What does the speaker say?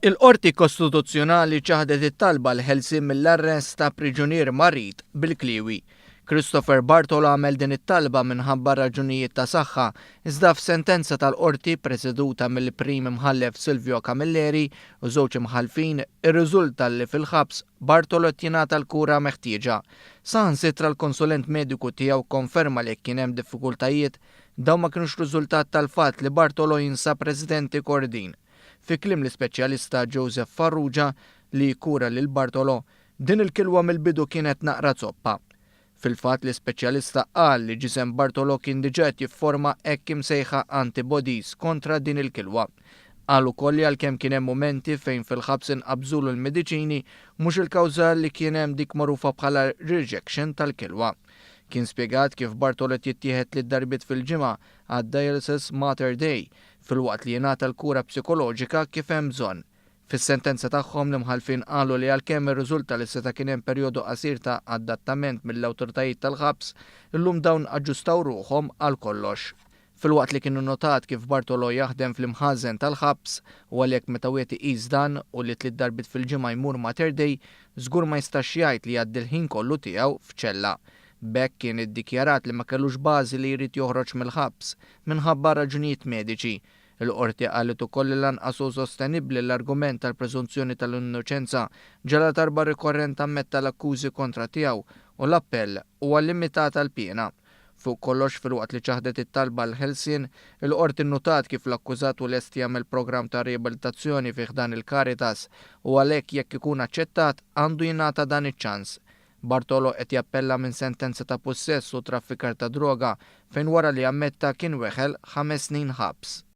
Il-Qorti Kostituzzjonali ċaħdet it-talba l-ħelsien mill-arrest ta' priġunier marit bil-Kliwi. Christopher Bartolo għamel din it-talba minħabba raġunijiet ta' saħħa, iżda f'sentenza tal-qorti preseduta mill-prim imħallef Silvio Camilleri u żewġ imħallfin irriżulta li fil-ħabs Bartolo tingħata l-kura meħtieġa. Saħansitra l-konsulent mediku tiegħu konferma li kien hemm diffikultajiet dawn ma kinux riżultat tal-fatt li Bartolo jinsab residenti Kordin. Fi kliem l-ispeċjalista Joseph Farrugia li jkura lil Bartolo, din il-kilwa mill-bidu kienet naqra zoppa. Fil-fatt l-ispeċjalista qal li ġisem Bartolo kien diġà jifforma hekk imsejħa antibodies kontra din il-kilwa. Qal ukoll li għalkemm kien hemm momenti fejn fil-ħabs inqabżulu l-mediċini mhux il-kawża li kien hemm dik magħrufa bħala rejection tal-kilwa. Kien spjegat kif Bartolo jittieħed lid-darbit fil-ġimgħa għad-Dialysis Mater Day fil-waqt li jingħata l-kura psikoloġika kif hemm bżonn. Fis-sentenza tagħhom l-imħalfin qalu li għalkemm irriżulta li seta' kien hemm perjodu qasir ta' adattament mill-awtoritajiet tal-ħabs, illum dawn aġġustaw ruħhom għal kollox. Fil-waqt li kienu notat kif Bartolo jaħdem fl-imħażen tal-ħabs u għalhekk meta wieħed iqis dan u li tliet darbit fil-ġimgħa jmur Mater Day, żgur ma jistax jgħid li jgħaddi l-ħin kollu tiegħu f'ċella. Bekk kien iddikjarat li ma kellux bażi li jrid joħroġ mill-ħabs minħabba raġunijiet mediċi. Il-qorti qalet ukoll li lanqas hu sostenibbli l-argument tal-preżunzjoni tal-innoċenza ġala darba rikorrent ammetta l-akkużi kontra tiegħu u l-appell huwa limitat għall piena. Fuq kollox filwaqt li ċaħdet it-talba l-ħelsien, il-qorti nnutat kif l-akkużat u lest jagħmel programm ta' riabilitazzjoni fih dan il-Caritas u għalhekk jekk ikun aċċettat għandu jingħata dan iċ-ċans. Bartolo qed jappella minn sentenza ta' possess u traffikar ta' droga fejn wara li ammetta kien weħel 5 snin ħabs.